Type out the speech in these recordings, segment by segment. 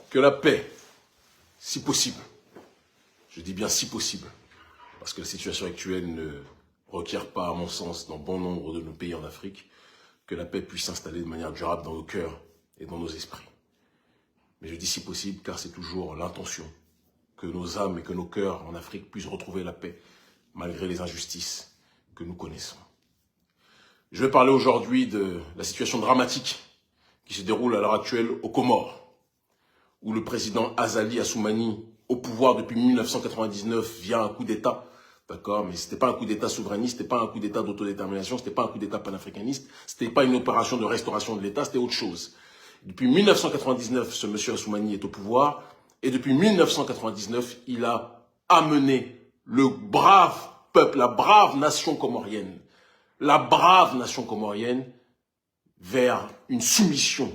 Que la paix, si possible, je dis bien si possible, parce que la situation actuelle ne requiert pas, à mon sens, dans bon nombre de nos pays en Afrique, que la paix puisse s'installer de manière durable dans nos cœurs et dans nos esprits. Mais je dis si possible car c'est toujours l'intention que nos âmes et que nos cœurs en Afrique puissent retrouver la paix, malgré les injustices que nous connaissons. Je vais parler aujourd'hui de la situation dramatique qui se déroule à l'heure actuelle aux Comores, où le président Azali Assoumani, au pouvoir depuis 1999 via un coup d'État, d'accord, mais c'était pas un coup d'État souverainiste, c'était pas un coup d'État d'autodétermination, c'était pas un coup d'État panafricaniste, c'était pas une opération de restauration de l'État, c'était autre chose. Depuis 1999, ce monsieur Assoumani est au pouvoir, et depuis 1999, il a amené le brave peuple, la brave nation comorienne, vers une soumission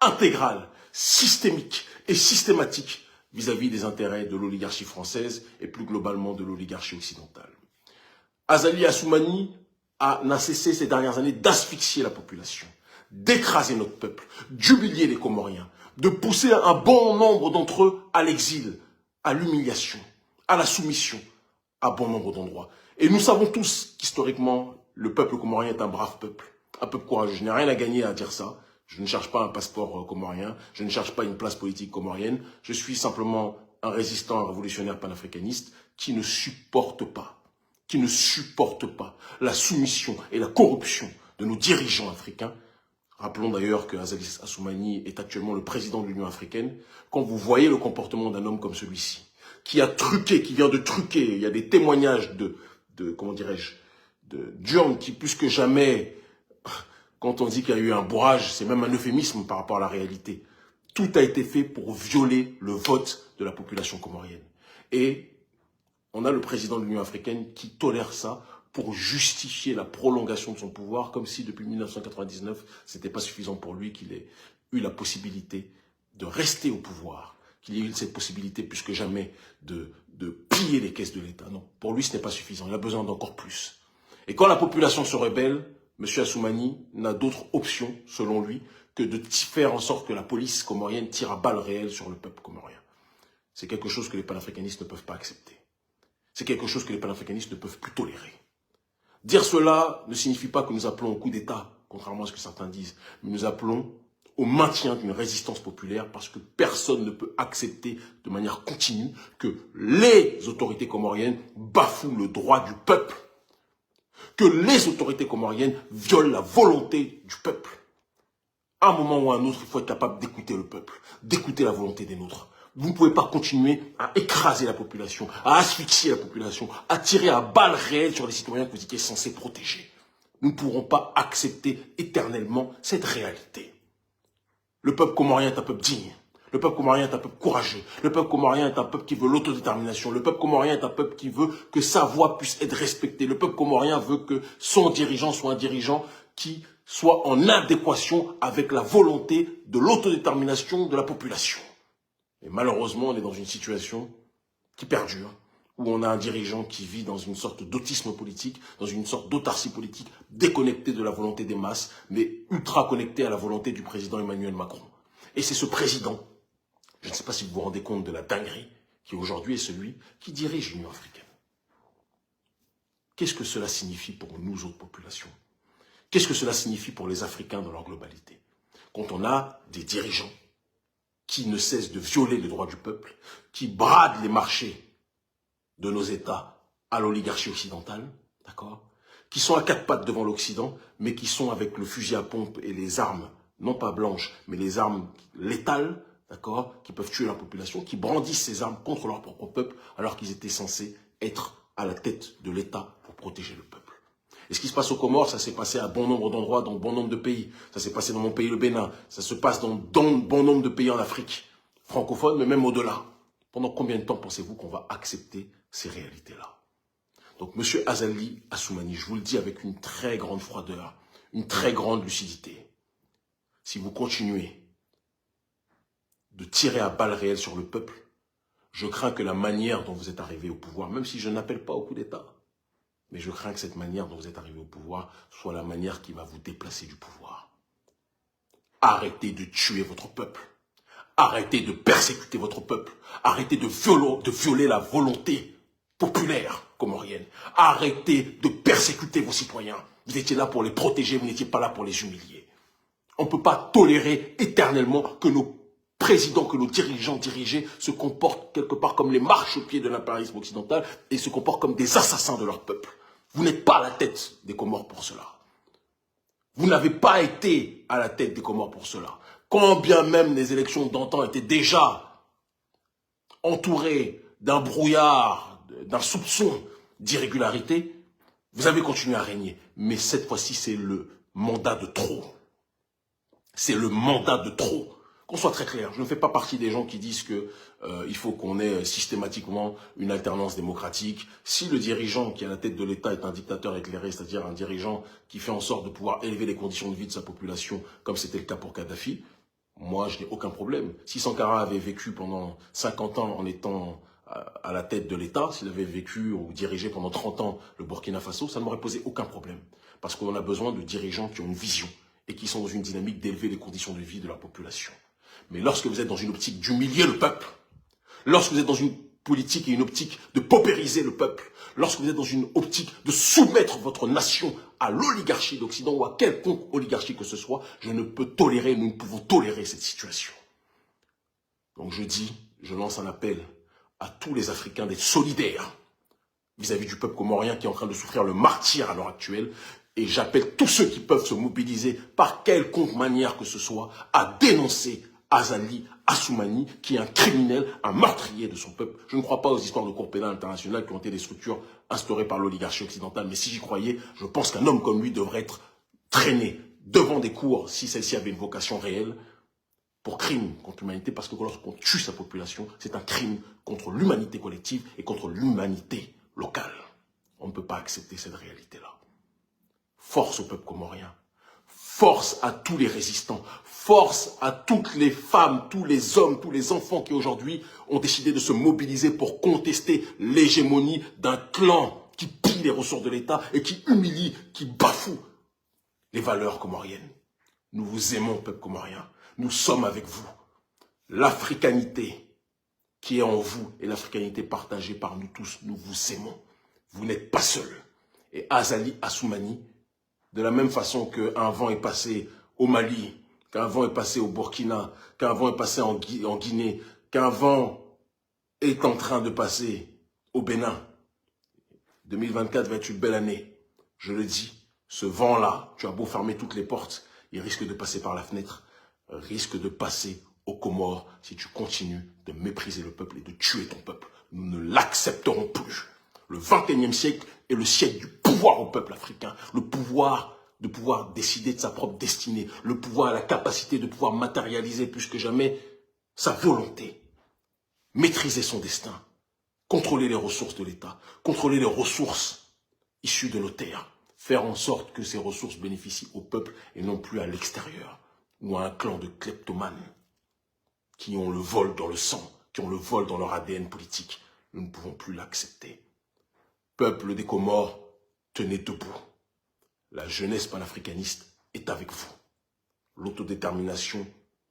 intégrale, systémique et systématique vis-à-vis des intérêts de l'oligarchie française et plus globalement de l'oligarchie occidentale. Azali Assoumani n'a cessé ces dernières années d'asphyxier la population, d'écraser notre peuple, d'humilier les Comoriens, de pousser un bon nombre d'entre eux à l'exil, à l'humiliation, à la soumission, à bon nombre d'endroits. Et nous savons tous qu'historiquement, le peuple comorien est un brave peuple courageux. Je n'ai rien à gagner à dire ça. Je ne cherche pas un passeport comorien, je ne cherche pas une place politique comorienne. Je suis simplement un résistant, un révolutionnaire panafricaniste qui ne supporte pas la soumission et la corruption de nos dirigeants africains. Rappelons d'ailleurs que Azali Assoumani est actuellement le président de l'Union africaine. Quand vous voyez le comportement d'un homme comme celui-ci, qui vient de truquer, il y a des témoignages comment dirais-je, d'urnes qui plus que jamais, quand on dit qu'il y a eu un bourrage, c'est même un euphémisme par rapport à la réalité. Tout a été fait pour violer le vote de la population comorienne. Et on a le président de l'Union africaine qui tolère ça pour justifier la prolongation de son pouvoir, comme si depuis 1999, c'était pas suffisant pour lui qu'il ait eu la possibilité de rester au pouvoir, qu'il y ait eu cette possibilité plus que jamais de piller les caisses de l'État. Non, pour lui, ce n'est pas suffisant. Il a besoin d'encore plus. Et quand la population se rebelle, M. Assoumani n'a d'autre option, selon lui, que de faire en sorte que la police comorienne tire à balles réelles sur le peuple comorien. C'est quelque chose que les panafricanistes ne peuvent pas accepter. C'est quelque chose que les panafricanistes ne peuvent plus tolérer. Dire cela ne signifie pas que nous appelons au coup d'État, contrairement à ce que certains disent, mais nous appelons au maintien d'une résistance populaire parce que personne ne peut accepter de manière continue que les autorités comoriennes bafouent le droit du peuple, que les autorités comoriennes violent la volonté du peuple. À un moment ou à un autre, il faut être capable d'écouter le peuple, d'écouter la volonté des nôtres. Vous ne pouvez pas continuer à écraser la population, à asphyxier la population, à tirer à balles réelles sur les citoyens que vous étiez censés protéger. Nous ne pourrons pas accepter éternellement cette réalité. Le peuple comorien est un peuple digne. Le peuple comorien est un peuple courageux. Le peuple comorien est un peuple qui veut l'autodétermination. Le peuple comorien est un peuple qui veut que sa voix puisse être respectée. Le peuple comorien veut que son dirigeant soit un dirigeant qui soit en adéquation avec la volonté de l'autodétermination de la population. Et malheureusement, on est dans une situation qui perdure, où on a un dirigeant qui vit dans une sorte d'autisme politique, dans une sorte d'autarcie politique, déconnecté de la volonté des masses, mais ultra connecté à la volonté du président Emmanuel Macron. Et c'est ce président, je ne sais pas si vous vous rendez compte de la dinguerie, qui aujourd'hui est celui qui dirige l'Union africaine. Qu'est-ce que cela signifie pour nous autres populations? Qu'est-ce que cela signifie pour les Africains dans leur globalité? Quand on a des dirigeants qui ne cessent de violer les droits du peuple, qui bradent les marchés de nos États à l'oligarchie occidentale, d'accord, qui sont à quatre pattes devant l'Occident, mais qui sont avec le fusil à pompe et les armes, non pas blanches, mais les armes létales, d'accord, qui peuvent tuer la population, qui brandissent ces armes contre leur propre peuple, alors qu'ils étaient censés être à la tête de l'État pour protéger le peuple. Et ce qui se passe aux Comores, ça s'est passé à bon nombre d'endroits, dans bon nombre de pays. Ça s'est passé dans mon pays, le Bénin. Ça se passe dans bon nombre de pays en Afrique francophone, mais même au-delà. Pendant combien de temps pensez-vous qu'on va accepter ces réalités-là? Donc, M. Azali Assoumani, je vous le dis avec une très grande froideur, une très grande lucidité. Si vous continuez de tirer à balles réelles sur le peuple, je crains que la manière dont vous êtes arrivé au pouvoir, même si je n'appelle pas au coup d'État, mais je crains que cette manière dont vous êtes arrivé au pouvoir soit la manière qui va vous déplacer du pouvoir. Arrêtez de tuer votre peuple. Arrêtez de persécuter votre peuple. Arrêtez de violer la volonté populaire comorienne. Arrêtez de persécuter vos citoyens. Vous étiez là pour les protéger, vous n'étiez pas là pour les humilier. On ne peut pas tolérer éternellement que nos présidents, que nos dirigeants dirigés se comportent quelque part comme les marchepieds de l'impérialisme occidental et se comportent comme des assassins de leur peuple. Vous n'êtes pas à la tête des Comores pour cela. Vous n'avez pas été à la tête des Comores pour cela. Quand bien même les élections d'antan étaient déjà entourées d'un brouillard, d'un soupçon d'irrégularité, vous avez continué à régner. Mais cette fois-ci, c'est le mandat de trop. C'est le mandat de trop. Qu'on soit très clair, je ne fais pas partie des gens qui disent que il faut qu'on ait systématiquement une alternance démocratique. Si le dirigeant qui est à la tête de l'État est un dictateur éclairé, c'est-à-dire un dirigeant qui fait en sorte de pouvoir élever les conditions de vie de sa population, comme c'était le cas pour Kadhafi, moi je n'ai aucun problème. Si Sankara avait vécu pendant 50 ans en étant à la tête de l'État, s'il avait vécu ou dirigé pendant 30 ans le Burkina Faso, ça ne m'aurait posé aucun problème. Parce qu'on a besoin de dirigeants qui ont une vision et qui sont dans une dynamique d'élever les conditions de vie de la population. Mais lorsque vous êtes dans une optique d'humilier le peuple, lorsque vous êtes dans une politique et une optique de paupériser le peuple, lorsque vous êtes dans une optique de soumettre votre nation à l'oligarchie d'Occident ou à quelconque oligarchie que ce soit, je ne peux tolérer, nous ne pouvons tolérer cette situation. Donc je lance un appel à tous les Africains d'être solidaires vis-à-vis du peuple comorien qui est en train de souffrir le martyre à l'heure actuelle. Et j'appelle tous ceux qui peuvent se mobiliser par quelconque manière que ce soit à dénoncer Azali Assoumani, qui est un criminel, un meurtrier de son peuple. Je ne crois pas aux histoires de cour pénale internationale qui ont été des structures instaurées par l'oligarchie occidentale. Mais si j'y croyais, je pense qu'un homme comme lui devrait être traîné devant des cours, si celle-ci avait une vocation réelle, pour crime contre l'humanité, parce que lorsqu'on tue sa population, c'est un crime contre l'humanité collective et contre l'humanité locale. On ne peut pas accepter cette réalité-là. Force au peuple comorien. Force à tous les résistants. Force à toutes les femmes, tous les hommes, tous les enfants qui aujourd'hui ont décidé de se mobiliser pour contester l'hégémonie d'un clan qui pille les ressources de l'État et qui humilie, qui bafoue les valeurs comoriennes. Nous vous aimons, peuple comorien. Nous sommes avec vous. L'africanité qui est en vous et l'africanité partagée par nous tous, nous vous aimons. Vous n'êtes pas seuls. Et Azali Assoumani, de la même façon qu'un vent est passé au Mali, qu'un vent est passé au Burkina, qu'un vent est passé en Guinée, qu'un vent est en train de passer au Bénin. 2024 va être une belle année. Je le dis, ce vent-là, tu as beau fermer toutes les portes, il risque de passer par la fenêtre, risque de passer aux Comores si tu continues de mépriser le peuple et de tuer ton peuple. Nous ne l'accepterons plus. Le 21e siècle est le siècle du pouvoir au peuple africain, le pouvoir de pouvoir décider de sa propre destinée, le pouvoir, la capacité de pouvoir matérialiser plus que jamais sa volonté, maîtriser son destin, contrôler les ressources de l'État, contrôler les ressources issues de nos terres, faire en sorte que ces ressources bénéficient au peuple et non plus à l'extérieur ou à un clan de kleptomanes qui ont le vol dans le sang, qui ont le vol dans leur ADN politique. Nous ne pouvons plus l'accepter. Peuple des Comores, tenez debout. La jeunesse panafricaniste est avec vous. L'autodétermination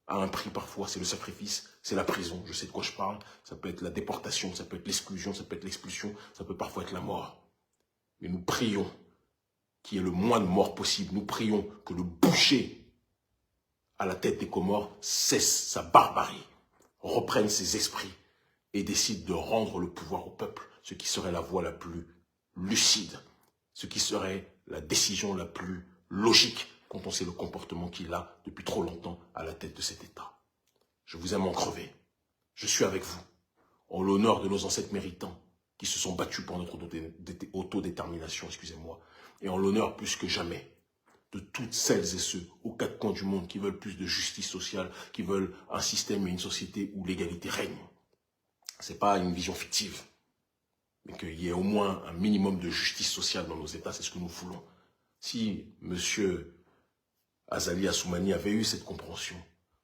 a un prix parfois, c'est le sacrifice, c'est la prison. Je sais de quoi je parle. Ça peut être la déportation, ça peut être l'exclusion, ça peut être l'expulsion, ça peut parfois être la mort. Mais nous prions qu'il y ait le moins de morts possible. Nous prions que le boucher à la tête des Comores cesse sa barbarie, reprenne ses esprits et décide de rendre le pouvoir au peuple, ce qui serait la voie la plus lucide, ce qui serait la décision la plus logique quand on sait le comportement qu'il a depuis trop longtemps à la tête de cet État. Je vous aime en crever. Je suis avec vous, en l'honneur de nos ancêtres méritants qui se sont battus pour notre autodétermination, excusez-moi, et en l'honneur plus que jamais de toutes celles et ceux aux quatre coins du monde qui veulent plus de justice sociale, qui veulent un système et une société où l'égalité règne. Ce n'est pas une vision fictive, mais qu'il y ait au moins un minimum de justice sociale dans nos États, c'est ce que nous voulons. Si M. Azali Assoumani avait eu cette compréhension,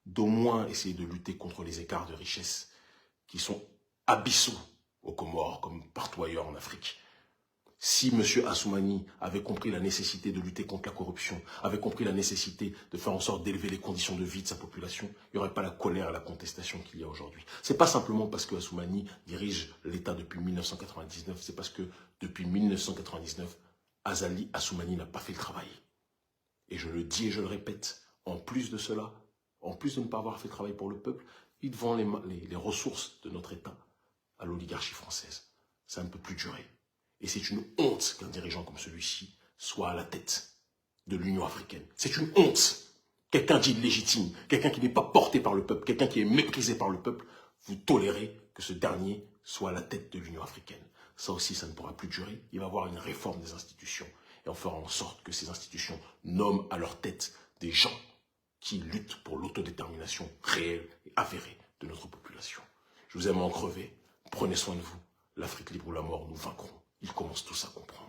d'au moins essayer de lutter contre les écarts de richesse qui sont abyssaux aux Comores, comme partout ailleurs en Afrique, Si M. Assoumani avait compris la nécessité de lutter contre la corruption, avait compris la nécessité de faire en sorte d'élever les conditions de vie de sa population, il n'y aurait pas la colère et la contestation qu'il y a aujourd'hui. Ce n'est pas simplement parce que Assoumani dirige l'État depuis 1999, c'est parce que depuis 1999, Azali Assoumani n'a pas fait le travail. Et je le dis et je le répète, en plus de cela, en plus de ne pas avoir fait le travail pour le peuple, il vend les ressources de notre État à l'oligarchie française. Ça ne peut plus durer. Et c'est une honte qu'un dirigeant comme celui-ci soit à la tête de l'Union africaine. C'est une honte. Quelqu'un d'illégitime, quelqu'un qui n'est pas porté par le peuple, quelqu'un qui est méprisé par le peuple, vous tolérez que ce dernier soit à la tête de l'Union africaine. Ça aussi, ça ne pourra plus durer. Il va y avoir une réforme des institutions. Et on fera en sorte que ces institutions nomment à leur tête des gens qui luttent pour l'autodétermination réelle et avérée de notre population. Je vous aime en crever. Prenez soin de vous. L'Afrique libre ou la mort, nous vaincrons. Ils commencent tous à comprendre.